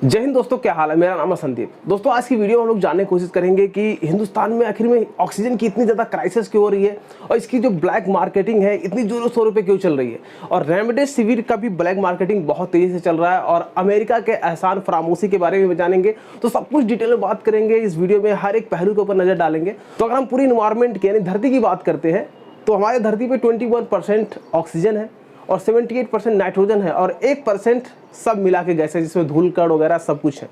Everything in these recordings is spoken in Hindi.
जय हिंद दोस्तों, क्या हाल है। मेरा नाम है संदीप। दोस्तों, आज की वीडियो में हम लोग जानने की कोशिश करेंगे कि हिंदुस्तान में आखिर में ऑक्सीजन की इतनी ज़्यादा क्राइसिस क्यों हो रही है और इसकी जो ब्लैक मार्केटिंग है इतनी जोरों शोरों पे क्यों चल रही है। और रेमडेसिविर का भी ब्लैक मार्केटिंग बहुत तेज़ी से चल रहा है और अमेरिका के एहसान फरामोशी के बारे में जानेंगे। तो सब कुछ डिटेल में बात करेंगे इस वीडियो में, हर एक पहलू के ऊपर नज़र डालेंगे। तो अगर हम पूरी इन्वायरमेंट की यानी धरती की बात करते हैं तो हमारे धरती पर 21% ऑक्सीजन है और 78% नाइट्रोजन है और 1% सब मिला के गैस है जिसमें धूल कण वगैरह सब कुछ है।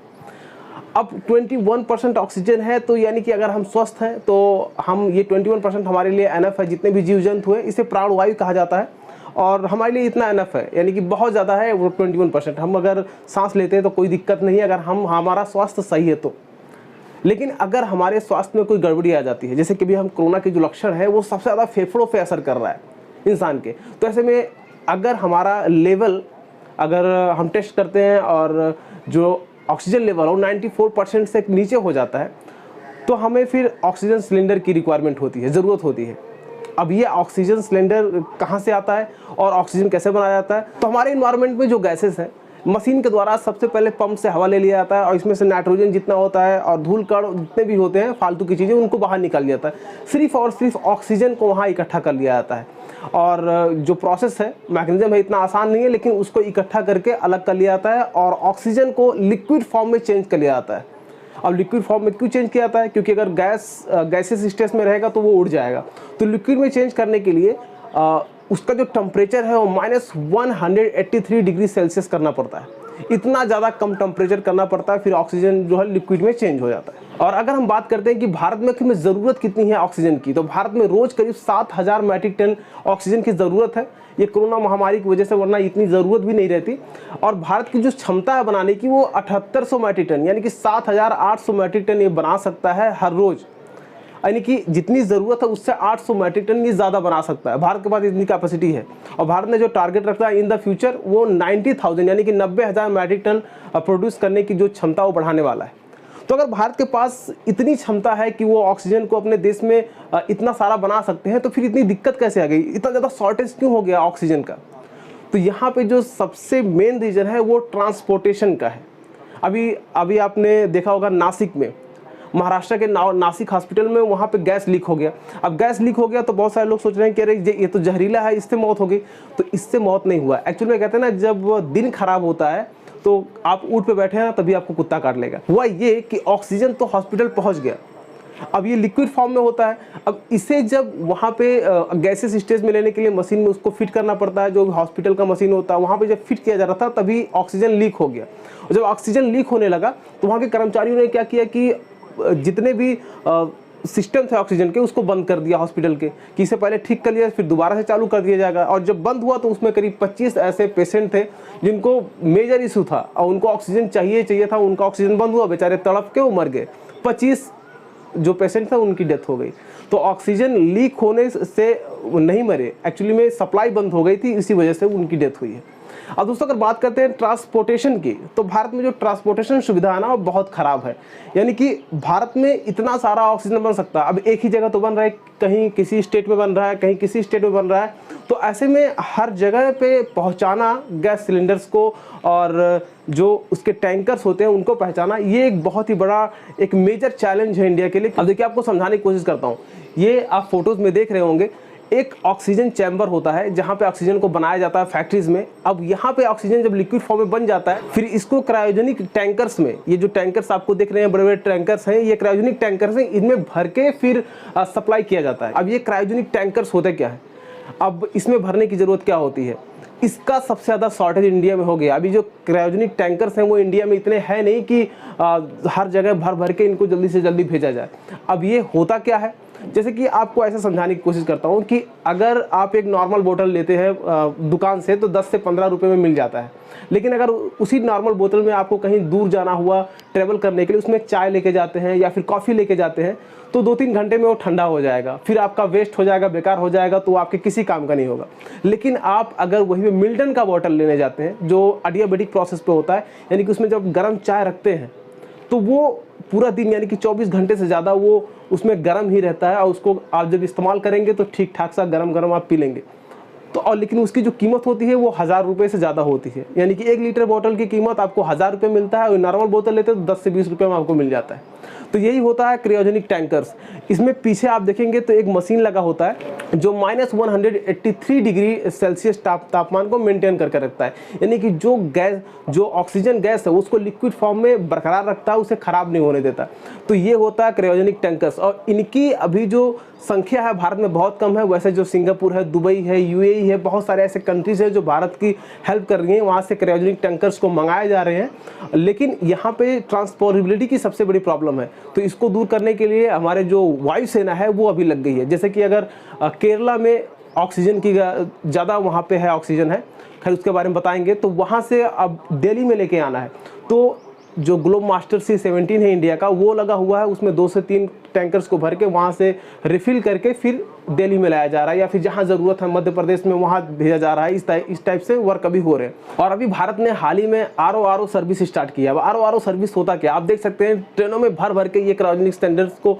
अब 21% ऑक्सीजन है तो यानी कि अगर हम स्वस्थ हैं तो हम ये 21% हमारे लिए एनफ है। जितने भी जीव जंतु हैं इसे प्राणवायु कहा जाता है और हमारे लिए इतना एनफ है, यानी कि बहुत ज़्यादा है वो 21%। हम अगर सांस लेते हैं तो कोई दिक्कत नहीं है अगर हमारा स्वास्थ्य सही है तो। लेकिन अगर हमारे स्वास्थ्य में कोई गड़बड़ी आ जाती है, जैसे कि भी हम कोरोना के जो लक्षण है वो सबसे ज़्यादा फेफड़ों पे असर कर रहा है इंसान के, तो ऐसे में अगर हमारा लेवल अगर हम टेस्ट करते हैं और जो ऑक्सीजन लेवल हो 94% से नीचे हो जाता है तो हमें फिर ऑक्सीजन सिलेंडर की रिक्वायरमेंट होती है, ज़रूरत होती है। अब ये ऑक्सीजन सिलेंडर कहाँ से आता है और ऑक्सीजन कैसे बनाया जाता है? तो हमारे इन्वायरमेंट में जो गैसेस हैं मशीन के द्वारा सबसे पहले पंप से हवा ले लिया जाता है और इसमें से नाइट्रोजन जितना होता है और धूल कण जितने भी होते हैं फालतू की चीज़ें उनको बाहर निकाल लिया जाता है। सिर्फ और सिर्फ ऑक्सीजन को वहाँ इकट्ठा कर लिया जाता है और जो प्रोसेस है, मैकेनिज्म है, इतना आसान नहीं है लेकिन उसको इकट्ठा करके अलग कर लिया जाता है और ऑक्सीजन को लिक्विड फॉर्म में चेंज कर लिया जाता है। अब लिक्विड फॉर्म में क्यों चेंज किया जाता है? क्योंकि अगर गैसेस स्टेज में रहेगा तो वो उड़ जाएगा। तो लिक्विड में चेंज करने के लिए उसका जो टेम्परेचर है वो -183 डिग्री सेल्सियस करना पड़ता है। इतना ज़्यादा कम टेम्परेचर करना पड़ता है, फिर ऑक्सीजन जो है लिक्विड में चेंज हो जाता है। और अगर हम बात करते हैं कि भारत में ज़रूरत कितनी है ऑक्सीजन की, तो भारत में रोज़ करीब 7000 मैट्रिक टन ऑक्सीजन की ज़रूरत है। ये कोरोना महामारी की वजह से, वरना इतनी ज़रूरत भी नहीं रहती। और भारत की जो क्षमता है बनाने की वो 7800 मैट्रिक टन, यानी कि 7800 मैट्रिक टन ये बना सकता है हर रोज़। यानी कि जितनी ज़रूरत है उससे 800 मैट्रिक टन ये ज़्यादा बना सकता है। भारत के पास इतनी कैपेसिटी है और भारत ने जो टारगेट रखा है इन द फ्यूचर वो 90,000 यानी कि 90,000 मैट्रिक टन प्रोड्यूस करने की जो क्षमता वो बढ़ाने वाला है। तो अगर भारत के पास इतनी क्षमता है कि वो ऑक्सीजन को अपने देश में इतना सारा बना सकते हैं तो फिर इतनी दिक्कत कैसे आ गई, इतना ज़्यादा शॉर्टेज क्यों हो गया ऑक्सीजन का? तो यहाँ पे जो सबसे मेन रीज़न है वो ट्रांसपोर्टेशन का है। अभी आपने देखा होगा नासिक में, महाराष्ट्र के नासिक हॉस्पिटल में वहाँ पे गैस लीक हो गया। अब गैस लीक हो गया तो बहुत सारे लोग सोच रहे हैं कि अरे ये तो जहरीला है, इससे मौत हो गई। तो इससे मौत नहीं हुआ। एक्चुअली में कहते हैं ना, जब दिन खराब होता है तो आप ऊँट पे बैठे हैं तभी आपको कुत्ता काट लेगा। हुआ ये कि ऑक्सीजन तो हॉस्पिटल पहुँच गया, अब ये लिक्विड फॉर्म में होता है। अब इसे जब वहाँ पे गैसेस स्टेज में लेने के लिए मशीन में उसको फिट करना पड़ता है, जो हॉस्पिटल का मशीन होता है वहाँ पे जब फिट किया जा रहा था तभी ऑक्सीजन लीक हो गया। और जब ऑक्सीजन लीक होने लगा तो वहाँ के कर्मचारियों ने क्या किया कि जितने भी सिस्टम थे ऑक्सीजन के उसको बंद कर दिया हॉस्पिटल के, कि इसे पहले ठीक कर लिया फिर दोबारा से चालू कर दिया जाएगा। और जब बंद हुआ तो उसमें करीब 25 ऐसे पेशेंट थे जिनको मेजर इशू था और उनको ऑक्सीजन चाहिए था। उनका ऑक्सीजन बंद हुआ, बेचारे तड़प के वो मर गए। 25 जो पेशेंट था उनकी डेथ हो गई। तो ऑक्सीजन लीक होने से नहीं मरे, एक्चुअली में सप्लाई बंद हो गई थी, इसी वजह से उनकी डेथ हुई है। अब दोस्तों अगर बात करते हैं ट्रांसपोर्टेशन की, तो भारत में जो ट्रांसपोर्टेशन सुविधा है ना वो बहुत ख़राब है। यानी कि भारत में इतना सारा ऑक्सीजन बन सकता है, अब एक ही जगह तो बन रहा है, कहीं किसी स्टेट में बन रहा है, कहीं किसी स्टेट में बन रहा है। तो ऐसे में हर जगह पे पहुंचाना गैस सिलेंडर्स को और जो उसके टैंकर्स होते हैं उनको पहुंचाना, ये एक बहुत ही बड़ा एक मेजर चैलेंज है इंडिया के लिए। अब देखिए, आपको समझाने की कोशिश करता हूँ। ये आप फोटोज़ में देख रहे होंगे, एक ऑक्सीजन चैम्बर होता है जहाँ पे ऑक्सीजन को बनाया जाता है फैक्ट्रीज में। अब यहाँ पे ऑक्सीजन जब लिक्विड फॉर्म में बन जाता है फिर इसको क्रायोजेनिक टैंकर्स में, ये जो टैंकर्स आपको देख रहे हैं बड़े बड़े टैंकर्स हैं, ये क्रायोजेनिक टैंकर्स हैं, इनमें भर के फिर सप्लाई किया जाता है। अब ये क्रायोजेनिक टैंकर्स होते क्या है, अब इसमें भरने की ज़रूरत क्या होती है, इसका सबसे ज़्यादा शॉर्टेज इंडिया में हो गया। अभी जो क्रायोजेनिक टैंकर्स हैं वो इंडिया में इतने हैं नहीं कि हर जगह भर के इनको जल्दी से जल्दी भेजा जाए। अब ये होता क्या है, जैसे कि आपको ऐसे समझाने की कोशिश करता हूँ कि अगर आप एक नॉर्मल बोतल लेते हैं दुकान से तो 10 से 15 रुपये में मिल जाता है। लेकिन अगर उसी नॉर्मल बोतल में आपको कहीं दूर जाना हुआ ट्रैवल करने के लिए, उसमें चाय लेके जाते हैं या फिर कॉफ़ी लेके जाते हैं, तो 2-3 घंटे में वो ठंडा हो जाएगा, फिर आपका वेस्ट हो जाएगा, बेकार हो जाएगा, तो आपके किसी काम का नहीं होगा। लेकिन आप अगर वही में मिल्टन का बोतल लेने जाते हैं जो एडियाबेटिक प्रोसेस पे होता है, यानी कि उसमें जब गर्म चाय रखते हैं तो वो पूरा दिन यानी कि 24 घंटे से ज़्यादा वो उसमें गर्म ही रहता है और उसको आप जब इस्तेमाल करेंगे तो ठीक ठाक सा गर्म आप पी लेंगे। तो और लेकिन उसकी जो कीमत होती है वो 1000 रुपये से ज़्यादा होती है, यानी कि 1 लीटर बोतल की कीमत आपको 1000 रुपये मिलता है और नॉर्मल बोतल लेते तो 10 से 20 रुपये में आपको मिल जाता है। तो यही होता है क्रायोजेनिक टैंकर्स। इसमें पीछे आप देखेंगे तो एक मशीन लगा होता है जो -183 डिग्री सेल्सियस तापमान को मेंटेन करके रखता है, यानी कि जो ऑक्सीजन गैस है उसको लिक्विड फॉर्म में बरकरार रखता है, उसे खराब नहीं होने देता। तो ये होता है क्रायोजेनिक टैंकर्स, और इनकी अभी जो संख्या है भारत में बहुत कम है। वैसे जो सिंगापुर है, दुबई है, यूएई है, बहुत सारे ऐसे कंट्रीज हैं जो भारत की हेल्प कर रही हैं, वहाँ से क्रायोजेनिक टैंकर्स को मंगाए जा रहे हैं। लेकिन यहाँ पे ट्रांसपोर्टेबिलिटी की सबसे बड़ी प्रॉब्लम है, तो इसको दूर करने के लिए हमारे जो वायुसेना है वो अभी लग गई है। जैसे कि अगर केरला में ऑक्सीजन की ज़्यादा वहाँ पे है, ऑक्सीजन है, खैर उसके बारे में बताएंगे। तो वहाँ से अब दिल्ली में लेके आना है, तो जो ग्लोब मास्टर C-17 है इंडिया का, वो लगा हुआ है, उसमें 2 से 3 टैंकर्स को भर के वहाँ से रिफ़िल करके फिर दिल्ली में लाया जा रहा है, या फिर जहाँ ज़रूरत है मध्य प्रदेश में वहाँ भेजा जा रहा है। इस टाइप से वर्क अभी हो रहे हैं। और अभी भारत ने हाल ही में RO सर्विस स्टार्ट किया है। अब RO सर्विस होता क्या, आप देख सकते हैं ट्रेनों में भर भर के ये क्रायोजेनिक स्टैंडर्ड्स को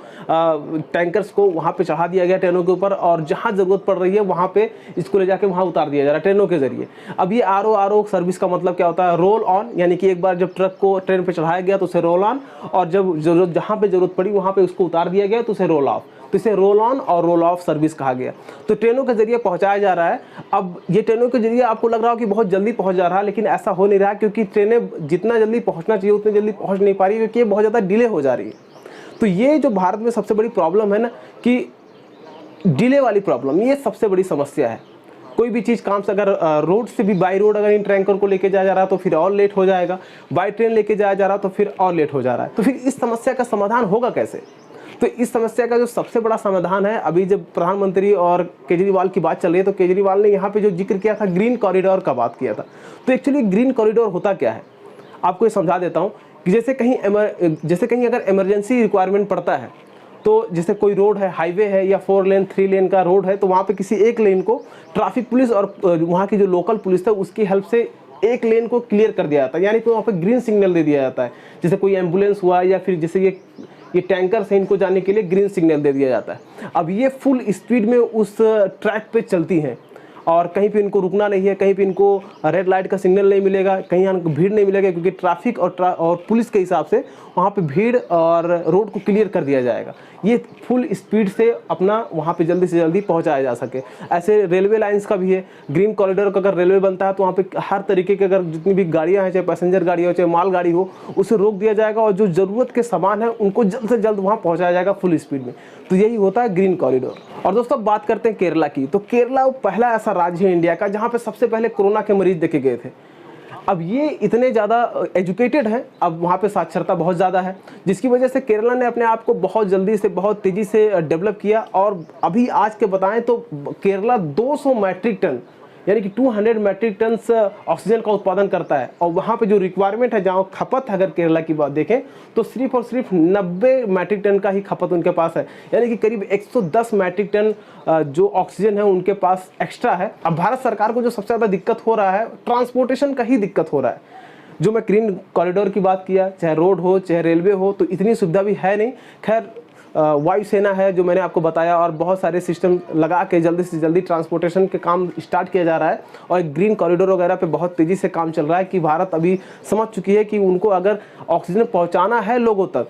टैंकर्स को वहाँ पे चढ़ा दिया गया ट्रेनों के ऊपर, और जहाँ ज़रूरत पड़ रही है वहाँ पे इसको ले जाके वहाँ उतार दिया जा रहा है ट्रेनों के जरिए। अब ये RO सर्विस का मतलब क्या होता है, रोल ऑन, यानी कि एक बार जब ट्रक को ट्रेन पर चढ़ाया गया तो उसे रोल ऑन, और जब जहाँ पे जरूरत पड़ी वहाँ पे उसको उतार दिया गया तो उसे रोल ऑफ। तो इसे रोल ऑन और रोल ऑफ सर्विस कहा गया। तो ट्रेनों के जरिए पहुंचाया जा रहा है। अब ये ट्रेनों के जरिए आपको लग रहा हो कि बहुत जल्दी पहुंच जा रहा है, लेकिन ऐसा हो नहीं रहा, क्योंकि ट्रेनें जितना जल्दी पहुंचना चाहिए उतनी जल्दी पहुंच नहीं पा रही, क्योंकि ये बहुत ज़्यादा डिले हो जा रही है। तो ये जो भारत में सबसे बड़ी प्रॉब्लम है ना, कि डिले वाली प्रॉब्लम, ये सबसे बड़ी समस्या है। कोई भी चीज़ काम से अगर रोड से भी बाई रोड अगर इन टैंकर को लेके जाया जा रहा है तो फिर और लेट हो जाएगा, बाई ट्रेन लेके जाया जा रहा है तो फिर और लेट हो जा रहा है। तो फिर इस समस्या का समाधान होगा कैसे? तो इस समस्या का जो सबसे बड़ा समाधान है, अभी जब प्रधानमंत्री और केजरीवाल की बात चल रही है, तो केजरीवाल ने यहाँ पे जो जिक्र किया था ग्रीन कॉरिडोर का बात किया था। तो एक्चुअली ग्रीन कॉरिडोर होता क्या है, आपको ये समझा देता हूँ कि जैसे कहीं अगर इमरजेंसी रिक्वायरमेंट पड़ता है, तो जैसे कोई रोड है, हाईवे है या 4 लेन 3 लेन का रोड है, तो वहाँ पे किसी एक लेन को ट्रैफिक पुलिस और वहाँ की जो लोकल पुलिस है उसकी हेल्प से एक लेन को क्लियर कर दिया जाता है, यानी कि वहाँ पे ग्रीन सिग्नल दे दिया जाता है। जैसे कोई एम्बुलेंस हुआ या फिर जैसे ये टैंकर से इनको जाने के लिए ग्रीन सिग्नल दे दिया जाता है। अब ये फुल स्पीड में उस ट्रैक पे चलती हैं और कहीं पे इनको रुकना नहीं है, कहीं पे इनको रेड लाइट का सिग्नल नहीं मिलेगा, कहीं इनको भीड़ नहीं मिलेगा, क्योंकि ट्रैफिक और पुलिस के हिसाब से वहाँ पे भीड़ और रोड को क्लियर कर दिया जाएगा। ये फुल स्पीड से अपना वहाँ पे जल्दी से जल्दी पहुँचाया जा सके। ऐसे रेलवे लाइंस का भी है, ग्रीन कॉरिडोर का अगर रेलवे बनता है तो वहाँ पे हर तरीके के अगर जितनी भी गाड़ियाँ हैं, चाहे पैसेंजर गाड़ी हो चाहे माल गाड़ी हो, उसे रोक दिया जाएगा और जो ज़रूरत के सामान है उनको जल्द से जल्द वहाँ पहुँचाया जाएगा फुल स्पीड में। तो यही होता है ग्रीन कॉरिडोर। और दोस्तों बात करते हैं केरला की, तो केरला पहला ऐसा राज्य है इंडिया का जहाँ पे सबसे पहले कोरोना के मरीज देखे गए थे। अब ये इतने ज़्यादा एजुकेटेड हैं, अब वहाँ पे साक्षरता बहुत ज़्यादा है, जिसकी वजह से केरला ने अपने आप को बहुत जल्दी से बहुत तेज़ी से डेवलप किया। और अभी आज के बताएं तो केरला 200 मैट्रिक टन यानी कि 200 मैट्रिक टन ऑक्सीजन का उत्पादन करता है। और वहाँ पे जो रिक्वायरमेंट है, जहाँ खपत अगर केरला की बात देखें तो सिर्फ और सिर्फ 90 मैट्रिक टन का ही खपत उनके पास है, यानी कि करीब 110 मैट्रिक टन जो ऑक्सीजन है उनके पास एक्स्ट्रा है। अब भारत सरकार को जो सबसे ज़्यादा दिक्कत हो रहा है, ट्रांसपोर्टेशन का ही दिक्कत हो रहा है। जो मैं ग्रीन कॉरिडोर की बात किया, चाहे रोड हो चाहे रेलवे हो, तो इतनी सुविधा भी है नहीं। खैर वायुसेना है जो मैंने आपको बताया, और बहुत सारे सिस्टम लगा के जल्दी से जल्दी ट्रांसपोर्टेशन के काम स्टार्ट किया जा रहा है। और ग्रीन कॉरिडोर वगैरह पे बहुत तेज़ी से काम चल रहा है कि भारत अभी समझ चुकी है कि उनको अगर ऑक्सीजन पहुंचाना है लोगों तक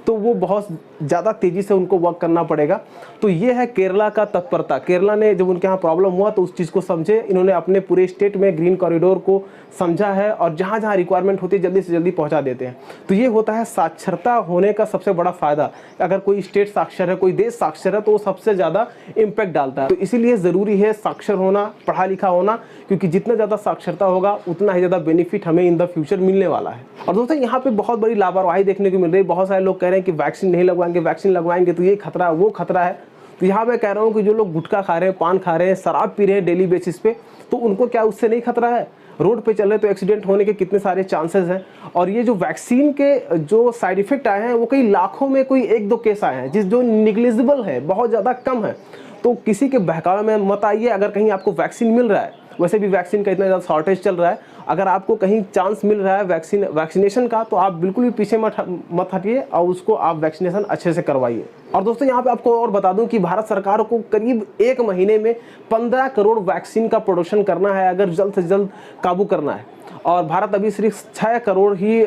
तो वो बहुत ज़्यादा तेज़ी से उनको वर्क करना पड़ेगा। तो ये है केरला का तत्परता। केरला ने जब उनके यहाँ प्रॉब्लम हुआ तो उस चीज़ को समझे, इन्होंने अपने पूरे स्टेट में ग्रीन कॉरिडोर को समझा है और जहाँ जहाँ रिक्वायरमेंट होती है जल्दी से जल्दी पहुँचा देते हैं। तो ये होता है साक्षरता होने का सबसे बड़ा फ़ायदा। अगर कोई स्टेट साक्षर है, कोई देश साक्षर है, तो वो सबसे ज़्यादा इम्पैक्ट डालता है। तो इसीलिए ज़रूरी है साक्षर होना, पढ़ा लिखा होना, क्योंकि जितना ज़्यादा साक्षरता होगा उतना ही ज़्यादा बेनिफिट हमें इन द फ्यूचर मिलने वाला है। और दोस्तों यहाँ पे बहुत बड़ी लापरवाही देखने को मिल रही है। बहुत सारे लोग कह रहे हैं कि वैक्सीन नहीं लगवाएंगे, वैक्सीन लगवाएंगे तो ये खतरा वो खतरा है। तो यहाँ मैं कह रहा हूँ कि जो लोग गुटखा खा रहे हैं, पान खा रहे हैं, शराब पी रहे हैं डेली बेसिस पे, तो उनको क्या उससे नहीं खतरा है? रोड पे चल रहे तो एक्सीडेंट होने के कितने सारे चांसेस हैं। और ये जो वैक्सीन के जो साइड इफेक्ट आए हैं वो कई लाखों में कोई 1-2 केस आए हैं, जो निग्लिजिबल है, बहुत ज़्यादा कम है। तो किसी के बहकावे में मत आइए। अगर कहीं आपको वैक्सीन मिल रहा है वैसे भी वैक्सीन का इतना ज़्यादा शॉर्टेज चल रहा है, अगर आपको कहीं चांस मिल रहा है वैक्सीनेशन का तो आप बिल्कुल भी पीछे मत हटिए और उसको आप वैक्सीनेशन अच्छे से करवाइए। और दोस्तों यहाँ पे आपको और बता दूं कि भारत सरकार को करीब 1 महीने में 15 करोड़ वैक्सीन का प्रोडक्शन करना है, अगर जल्द से जल्द काबू करना है। और भारत अभी सिर्फ 6 करोड़ ही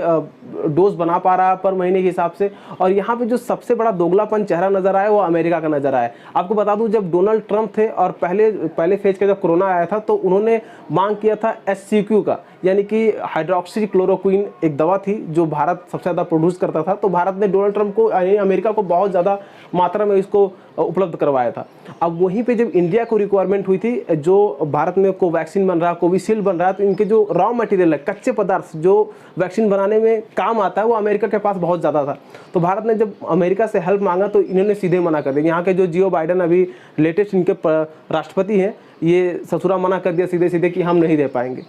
डोज बना पा रहा है पर महीने के हिसाब से। और यहाँ पे जो सबसे बड़ा दोगलापन चेहरा नजर आया वो अमेरिका का नजर आया। आपको बता दूं जब डोनाल्ड ट्रंप थे और पहले फेज का जब कोरोना आया था तो उन्होंने मांग किया था HCQ का, यानी कि हाइड्रोक्सी क्लोरोक्विन एक दवा थी जो भारत सबसे ज़्यादा प्रोड्यूस करता था। तो भारत ने डोनाल्ड ट्रंप को यानी अमेरिका को बहुत ज़्यादा मात्रा में इसको उपलब्ध करवाया था। अब वहीं पे जब इंडिया को रिक्वायरमेंट हुई थी, जो भारत में कोवैक्सीन बन रहा है, कोविशील्ड बन रहा है, तो इनके जो रॉ मटेरियल है, कच्चे पदार्थ जो वैक्सीन बनाने में काम आता है वो अमेरिका के पास बहुत ज़्यादा था। तो भारत ने जब अमेरिका से हेल्प मांगा तो इन्होंने सीधे मना कर दिया। यहाँ के जो जियो बाइडेन अभी लेटेस्ट इनके राष्ट्रपति हैं, ये ससुरा मना कर दिया सीधे सीधे कि हम नहीं दे पाएंगे।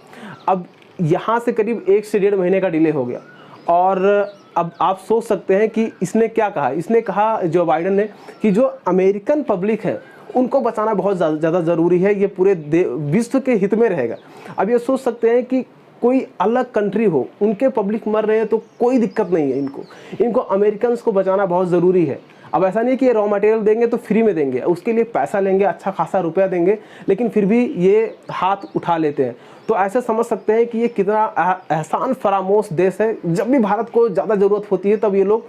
अब यहाँ से करीब 1 से 1.5 महीने का डिले हो गया। और अब आप सोच सकते हैं कि इसने क्या कहा। इसने कहा जो बाइडेन ने कि जो अमेरिकन पब्लिक है उनको बचाना बहुत ज़्यादा ज़रूरी है, ये पूरे विश्व के हित में रहेगा। अब ये सोच सकते हैं कि कोई अलग कंट्री हो, उनके पब्लिक मर रहे हैं तो कोई दिक्कत नहीं है, इनको अमेरिकन को बचाना बहुत ज़रूरी है। अब ऐसा नहीं कि ये रॉ मटेरियल देंगे तो फ्री में देंगे, उसके लिए पैसा लेंगे, अच्छा खासा रुपया देंगे, लेकिन फिर भी ये हाथ उठा लेते हैं। तो ऐसे समझ सकते हैं कि ये कितना एहसान फरामोश देश है। जब भी भारत को ज़्यादा ज़रूरत होती है तब ये लोग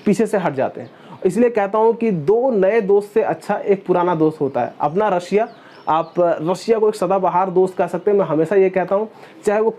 पीछे से हट जाते हैं। इसलिए कहता हूँ कि 2 नए दोस्त से अच्छा एक पुराना दोस्त होता है। अपना रशिया, आप रशिया को एक सदाबहार दोस्त कह सकते हैं। मैं हमेशा ये कहता हूँ, चाहे वो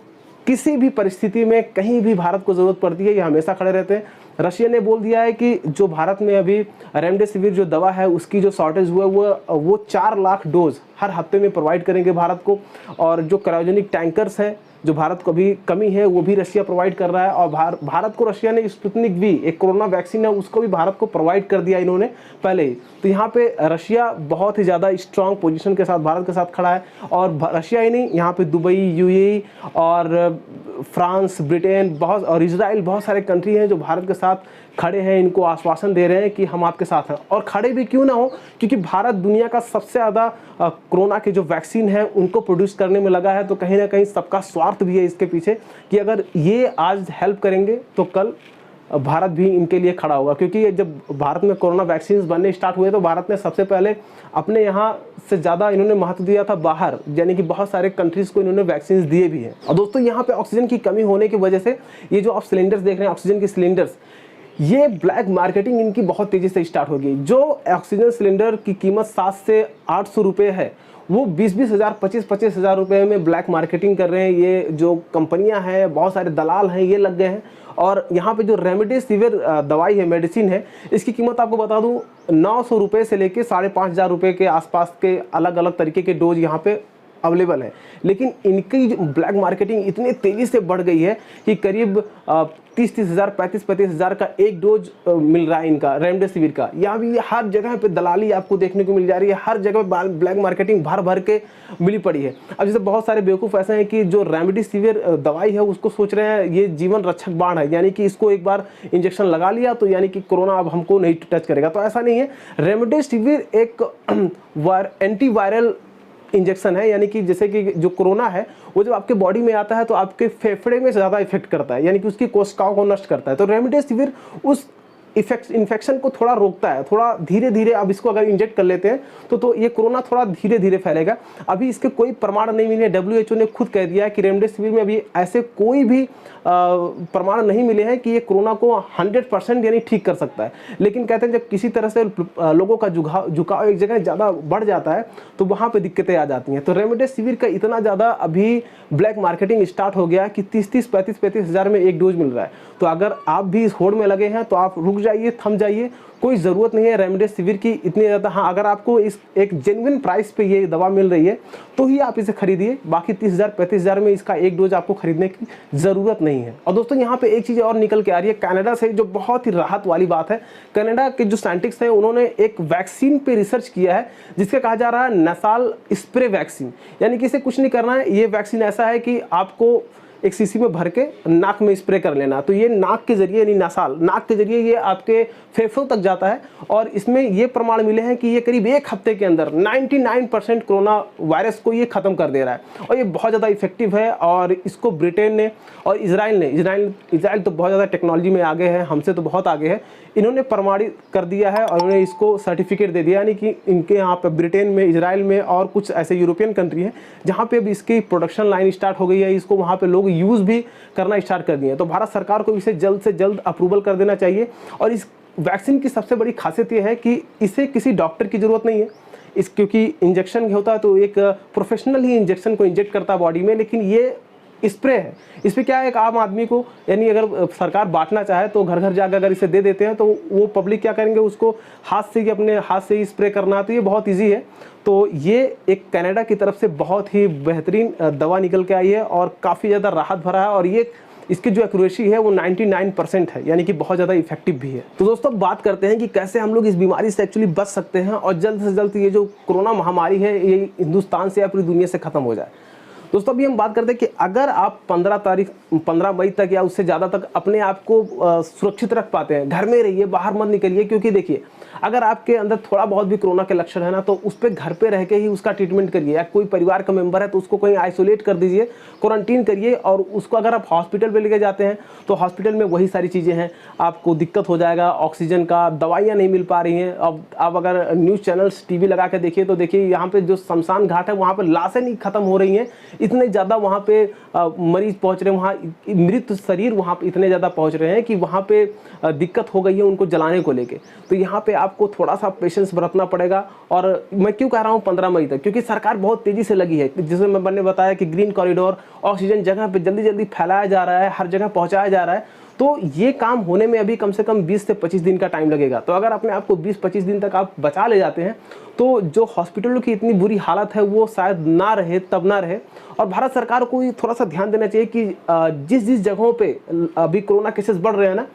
किसी भी परिस्थिति में कहीं भी भारत को ज़रूरत पड़ती है, ये हमेशा खड़े रहते हैं। रशिया ने बोल दिया है कि जो भारत में अभी रेमडेसिविर जो दवा है उसकी जो शॉर्टेज हुआ है वो 4 लाख डोज हर हफ्ते में प्रोवाइड करेंगे भारत को। और जो क्रायोजेनिक टैंकर्स हैं जो भारत को अभी कमी है वो भी रशिया प्रोवाइड कर रहा है। और भारत को रशिया ने स्पुतनिक वी, एक कोरोना वैक्सीन है, उसको भी भारत को प्रोवाइड कर दिया इन्होंने पहले ही। तो यहाँ पे रशिया बहुत ही ज़्यादा स्ट्रॉन्ग पोजीशन के साथ भारत के साथ खड़ा है। और रशिया ही नहीं, यहाँ पे दुबई, UAE और फ्रांस, ब्रिटेन और इजराइल, बहुत सारे कंट्री हैं जो भारत के साथ खड़े हैं, इनको आश्वासन दे रहे हैं कि हम आपके साथ हैं। और खड़े भी क्यों ना हो, क्योंकि भारत दुनिया का सबसे ज़्यादा कोरोना के जो वैक्सीन है उनको प्रोड्यूस करने में लगा है। तो कहीं ना कहीं सबका स्वार्थ भी है इसके पीछे कि अगर ये आज हेल्प करेंगे तो कल भारत भी इनके लिए खड़ा होगा। क्योंकि जब भारत में कोरोना वैक्सीन बनने स्टार्ट हुए तो भारत ने सबसे पहले अपने यहाँ से ज़्यादा इन्होंने महत्व दिया था बाहर, यानी कि बहुत सारे कंट्रीज़ को इन्होंने वैक्सीन दिए भी हैं। और दोस्तों यहाँ पे ऑक्सीजन की कमी होने की वजह से ये जो आप सिलेंडर्स देख रहे हैं, ऑक्सीजन के सिलेंडर्स, ये ब्लैक मार्केटिंग इनकी बहुत तेज़ी से स्टार्ट हो गई। जो ऑक्सीजन सिलेंडर की कीमत 700 से 800 रुपये है वो 20-20 हज़ार, 25-25 हज़ार रुपये में ब्लैक मार्केटिंग कर रहे हैं। ये जो कंपनियां हैं, बहुत सारे दलाल हैं, ये लग गए हैं। और यहाँ पे जो रेमडेसिविर दवाई है, मेडिसिन है, इसकी कीमत आपको बता दूं 900 रुपये से लेके 5,500 रुपये के आसपास के अलग अलग तरीके के डोज यहाँ पे अवेलेबल है। लेकिन इनकी ब्लैक मार्केटिंग इतनी तेज़ी से बढ़ गई है कि करीब 30-30 हज़ार, 35-35 हज़ार का एक डोज मिल रहा है इनका रेमडेसिविर का। यहाँ भी हर जगह पे दलाली आपको देखने को मिल जा रही है, हर जगह ब्लैक मार्केटिंग भर भर के मिली पड़ी है। अब जैसे बहुत सारे बेवकूफ़ ऐसे हैं कि जो रेमडेसिविर दवाई है उसको सोच रहे हैं ये जीवन रक्षक बाण है, यानी कि इसको एक बार इंजेक्शन लगा लिया तो यानी कि कोरोना अब हमको नहीं टच करेगा। तो ऐसा नहीं है। रेमडेसिविर एक एंटीवायरल इंजेक्शन है, यानी कि जैसे कि जो कोरोना है वो जब आपके बॉडी में आता है तो आपके फेफड़े में ज़्यादा इफेक्ट करता है, यानी कि उसकी कोशिकाओं को नष्ट करता है। तो रेमडेसिविर उस इन्फेक्शन को थोड़ा रोकता है, थोड़ा धीरे धीरे। अब इसको अगर इंजेक्ट कर लेते हैं तो ये कोरोना थोड़ा धीरे धीरे फैलेगा। अभी इसके कोई प्रमाण नहीं मिले। WHO ने खुद कह दिया है कि रेमडेसिविर में अभी ऐसे कोई भी प्रमाण नहीं मिले हैं कि ये कोरोना को 100% यानी ठीक कर सकता है। लेकिन कहते हैं जब किसी तरह से लोगों का झुकाव एक जगह ज़्यादा बढ़ जाता है तो वहाँ पे दिक्कतें आ जाती हैं। तो रेमडेसिविर का इतना ज़्यादा अभी ब्लैक मार्केटिंग स्टार्ट हो गया कि 30-30, 35-35 हज़ार में एक डोज मिल रहा है। तो अगर आप भी इस होड़ में लगे हैं तो आप रुक जाइए, थम जाइए, कोई ज़रूरत नहीं है रेमडेसिविर की इतनी ज़्यादा। हाँ, अगर आपको इस एक जेन्युइन प्राइस पे ये दवा मिल रही है तो ही आप इसे खरीदिए, बाकी 30,000 35,000 में इसका एक डोज आपको खरीदने की ज़रूरत नहीं है। और दोस्तों यहाँ पे एक चीज़ और निकल के आ रही है कनाडा से, जो बहुत ही राहत वाली बात है। कनाडा के जो साइंटिस्ट हैं उन्होंने एक वैक्सीन पे रिसर्च किया है जिसका कहा जा रहा है नसाल स्प्रे वैक्सीन, यानी कि इसे कुछ नहीं करना है। ये वैक्सीन ऐसा है कि आपको एक शीशी में भर के नाक में स्प्रे कर लेना। तो ये नाक के जरिए यानी नासाल नाक के जरिए ये आपके फेफड़ों तक जाता है और इसमें ये प्रमाण मिले हैं कि ये करीब 1 हफ्ते के अंदर 99% कोरोना वायरस को ये खत्म कर दे रहा है और ये बहुत ज़्यादा इफेक्टिव है। और इसको ब्रिटेन ने और इजराइल तो बहुत ज़्यादा टेक्नोलॉजी में आगे है, हमसे तो बहुत आगे है, इन्होंने प्रमाणित कर दिया है और उन्हें इसको सर्टिफिकेट दे दिया। यानी कि इनके यहाँ पे ब्रिटेन में, इजराइल में और कुछ ऐसे यूरोपियन कंट्री हैं जहाँ पे अब इसकी प्रोडक्शन लाइन स्टार्ट हो गई है, इसको वहाँ पे लोग यूज़ भी करना स्टार्ट कर दिए हैं। तो भारत सरकार को इसे जल्द से जल्द अप्रूवल कर देना चाहिए। और इस वैक्सीन की सबसे बड़ी खासियत ये है कि इसे किसी डॉक्टर की ज़रूरत नहीं है, क्योंकि इंजेक्शन होता है तो एक प्रोफेशनल ही इंजेक्शन को इंजेक्ट करता है बॉडी में, लेकिन ये स्प्रे है। इस पर क्या है, एक आम आदमी को यानी अगर सरकार बांटना चाहे तो घर घर जाकर अगर इसे दे देते हैं तो वो पब्लिक क्या करेंगे, उसको हाथ से ही अपने हाथ से ही स्प्रे करना है। तो ये बहुत इजी है। तो ये एक कनाडा की तरफ से बहुत ही बेहतरीन दवा निकल के आई है और काफ़ी ज़्यादा राहत भरा है और ये इसकी जो एक्यूरेसी है वो 99% है, यानी कि बहुत ज़्यादा इफेक्टिव भी है। तो दोस्तों बात करते हैं कि कैसे हम लोग इस बीमारी से एक्चुअली बच सकते हैं और जल्द से जल्द ये जो कोरोना महामारी है ये हिंदुस्तान से या पूरी दुनिया से ख़त्म हो जाए। दोस्तों अभी हम बात करते हैं कि अगर आप 15 मई तक या उससे ज़्यादा तक अपने आप को सुरक्षित रख पाते हैं, घर में रहिए, बाहर मत निकलिए। क्योंकि देखिए अगर आपके अंदर थोड़ा बहुत भी कोरोना के लक्षण है ना, तो उस पर घर पे रह के ही उसका ट्रीटमेंट करिए। या कोई परिवार का मेंबर है तो उसको कहीं आइसोलेट कर दीजिए, क्वारंटीन करिए। और उसको अगर आप हॉस्पिटल पे लेके जाते हैं तो हॉस्पिटल में वही सारी चीज़ें हैं, आपको दिक्कत हो जाएगा, ऑक्सीजन का, दवाइयाँ नहीं मिल पा रही हैं। अब आप अगर न्यूज़ चैनल्स टीवी लगा के देखिए तो देखिए यहाँ पे जो शमशान घाट है वहाँ पर लाशें नहीं खत्म हो रही हैं, इतने ज़्यादा वहाँ पे मरीज पहुँच रहे हैं, वहाँ मृत शरीर वहाँ पे इतने ज़्यादा पहुँच रहे हैं कि वहाँ पे दिक्कत हो गई है उनको जलाने को लेके। तो यहाँ पे आपको थोड़ा सा पेशेंस बरतना पड़ेगा। और मैं क्यों कह रहा हूँ 15 मई तक, क्योंकि सरकार बहुत तेज़ी से लगी है। जिसमें मैंने बताया कि ग्रीन कॉरिडोर, ऑक्सीजन जगह पे जल्दी जल्दी फैलाया जा रहा है, हर जगह पहुँचाया जा रहा है। तो ये काम होने में अभी कम से कम 20 से 25 दिन का टाइम लगेगा। तो अगर अपने आप को 20-25 दिन तक आप बचा ले जाते हैं तो जो हॉस्पिटलों की इतनी बुरी हालत है वो शायद ना रहे, तब ना रहे। और भारत सरकार को ये थोड़ा सा ध्यान देना चाहिए कि जिस जिस जगहों पे अभी कोरोना केसेस बढ़ रहे हैं ना,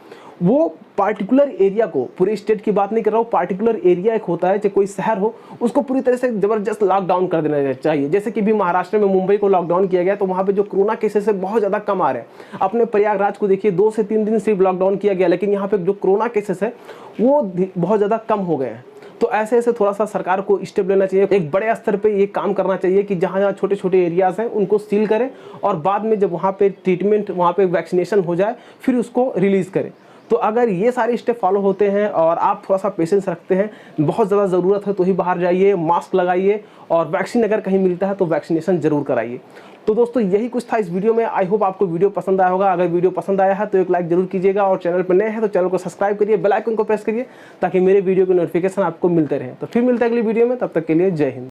वो पार्टिकुलर एरिया को, पूरे स्टेट की बात नहीं कर रहा हूँ, पार्टिकुलर एरिया एक होता है, चाहे कोई शहर हो, उसको पूरी तरह से जबरदस्त लॉकडाउन कर देना चाहिए। जैसे कि भी महाराष्ट्र में मुंबई को लॉकडाउन किया गया तो वहाँ पे जो कोरोना केसेस है बहुत ज़्यादा कम आ रहे हैं। अपने प्रयागराज को देखिए 2 से 3 दिन सिर्फ लॉकडाउन किया गया, लेकिन यहाँ पे जो कोरोना केसेस है वो बहुत ज़्यादा कम हो गए हैं। तो ऐसे ऐसे थोड़ा सा सरकार को स्टेप लेना चाहिए, एक बड़े स्तर पे ये काम करना चाहिए कि जहाँ जहाँ छोटे छोटे एरियाज़ हैं उनको सील करें और बाद में जब वहाँ पे ट्रीटमेंट, वहाँ पे वैक्सीनेशन हो जाए फिर उसको रिलीज़ करें। तो अगर ये सारे स्टेप फॉलो होते हैं और आप थोड़ा सा पेशेंस रखते हैं, बहुत ज़्यादा ज़रूरत है तो ही बाहर जाइए, मास्क लगाइए और वैक्सीन अगर कहीं मिलता है तो वैक्सीनेशन ज़रूर कराइए। तो दोस्तों यही कुछ था इस वीडियो में। आई होप आपको वीडियो पसंद आया होगा। अगर वीडियो पसंद आया है तो एक लाइक जरूर कीजिएगा और चैनल पर नए हैं तो चैनल को सब्सक्राइब करिए, बेल आइकन को प्रेस करिए ताकि मेरे वीडियो के नोटिफिकेशन आपको मिलते रहे। तो फिर मिलते हैं अगली वीडियो में, तब तक के लिए जय हिंद।